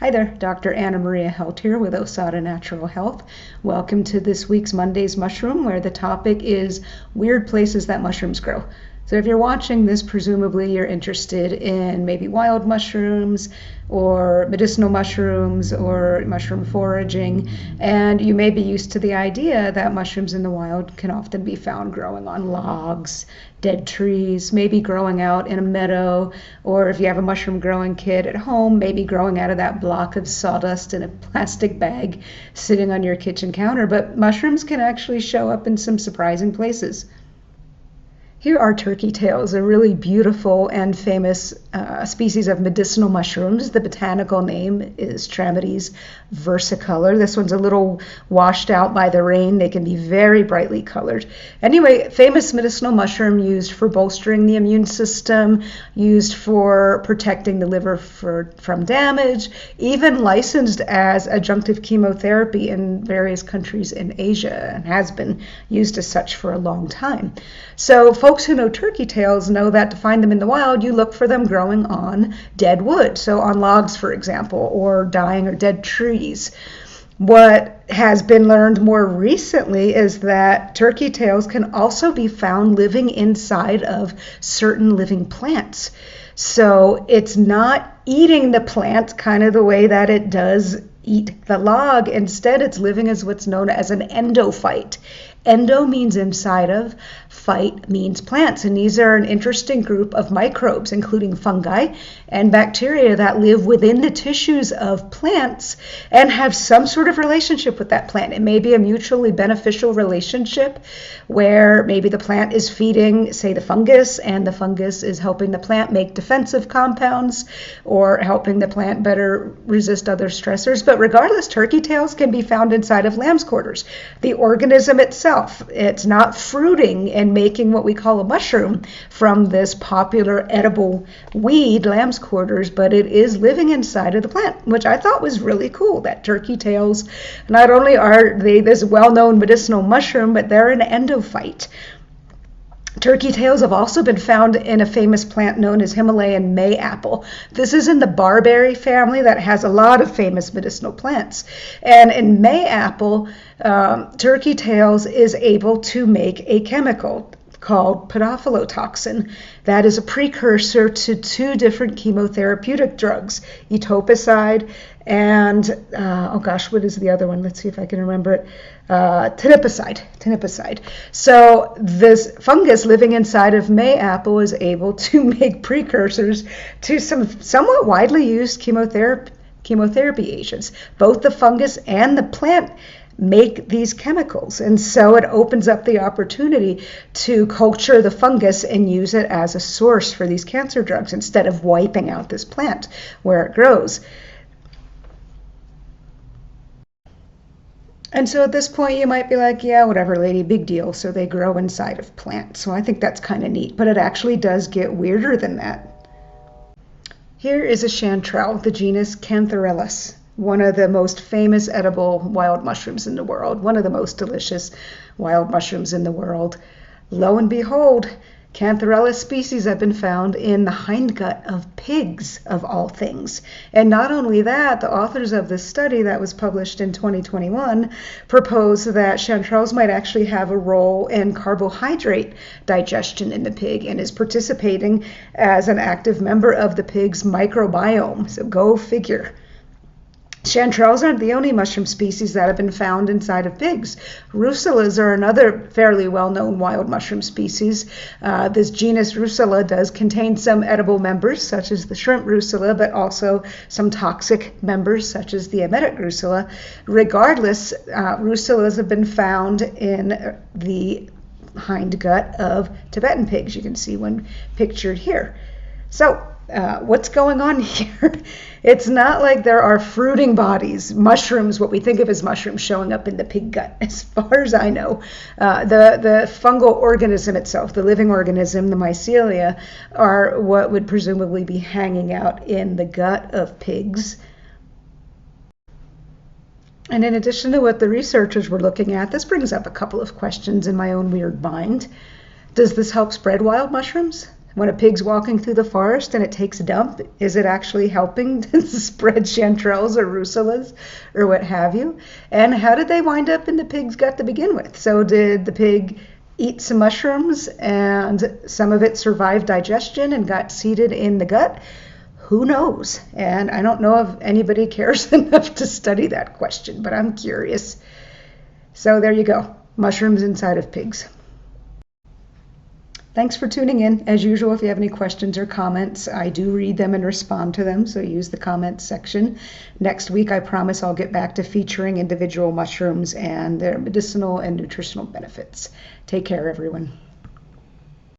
Hi there, Dr. Anna Maria Helt here with Osada Natural Health. Welcome to this week's Monday's Mushroom, where the topic is weird places that mushrooms grow. So if you're watching this, presumably you're interested in maybe wild mushrooms or medicinal mushrooms or mushroom foraging, and you may be used to the idea that mushrooms in the wild can often be found growing on logs, dead trees, maybe growing out in a meadow, or if you have a mushroom growing kit at home, maybe growing out of that block of sawdust in a plastic bag sitting on your kitchen counter. But mushrooms can actually show up in some surprising places. Here are turkey tails, a really beautiful and famous species of medicinal mushrooms. The botanical name is Trametes versicolor. This one's a little washed out by the rain. They can be very brightly colored. Anyway, famous medicinal mushroom used for bolstering the immune system, used for protecting the liver from damage, even licensed as adjunctive chemotherapy in various countries in Asia, and has been used as such for a long time. So folks who know turkey tails know that to find them in the wild, you look for them growing on dead wood, so on logs, for example, or dying or dead trees. What has been learned more recently is that turkey tails can also be found living inside of certain living plants. So it's not eating the plant kind of the way that it does eat the log. Instead, it's living as what's known as an endophyte. Endo means inside of, phyte means plants, and these are an interesting group of microbes, including fungi and bacteria that live within the tissues of plants and have some sort of relationship with that plant. It may be a mutually beneficial relationship where maybe the plant is feeding, say, the fungus, and the fungus is helping the plant make defensive compounds or helping the plant better resist other stressors. But regardless, turkey tails can be found inside of lamb's quarters. The organism itself, it's not fruiting and making what we call a mushroom from this popular edible weed, lamb's quarters, but it is living inside of the plant, which I thought was really cool, that turkey tails, not only are they this well-known medicinal mushroom, but they're an endophyte. Turkey tails have also been found in a famous plant known as Himalayan mayapple. This is in the barberry family that has a lot of famous medicinal plants. And in mayapple, turkey tails is able to make a chemical called podophyllitoxin that is a precursor to two different chemotherapeutic drugs, etoposide and, what is the other one? Let's see if I can remember it. Tinipicide. So this fungus living inside of mayapple is able to make precursors to some somewhat widely used chemotherapy agents. Both the fungus and the plant make these chemicals, and so it opens up the opportunity to culture the fungus and use it as a source for these cancer drugs instead of wiping out this plant where it grows. And so at this point you might be like, yeah, whatever, lady, big deal. So they grow inside of plants. So I think that's kind of neat, but it actually does get weirder than that. Here is a chanterelle, the genus Chanterelles, one of the most famous edible wild mushrooms in the world, one of the most delicious wild mushrooms in the world. Lo and behold, Chanterelles species have been found in the hindgut of pigs, of all things. And not only that, the authors of this study that was published in 2021 propose that chanterelles might actually have a role in carbohydrate digestion in the pig and is participating as an active member of the pig's microbiome. So go figure. Chanterelles aren't the only mushroom species that have been found inside of pigs. Russulas are another fairly well-known wild mushroom species. This genus Russula does contain some edible members, such as the shrimp Russula, but also some toxic members, such as the emetic Russula. Regardless, Russulas have been found in the hindgut of Tibetan pigs. You can see one pictured here. So, what's going on here? It's not like there are fruiting bodies, mushrooms, what we think of as mushrooms, showing up in the pig gut, as far as I know. The fungal organism itself, the living organism, the mycelia, are what would presumably be hanging out in the gut of pigs. And in addition to what the researchers were looking at, this brings up a couple of questions in my own weird mind. Does this help spread wild mushrooms? When a pig's walking through the forest and it takes a dump, is it actually helping to spread chanterelles or russulas or what have you? And how did they wind up in the pig's gut to begin with? So did the pig eat some mushrooms and some of it survived digestion and got seated in the gut? Who knows? And I don't know if anybody cares enough to study that question, but I'm curious. So there you go, mushrooms inside of pigs. Thanks for tuning in. As usual, if you have any questions or comments, I do read them and respond to them, so use the comments section. Next week, I promise I'll get back to featuring individual mushrooms and their medicinal and nutritional benefits. Take care, everyone.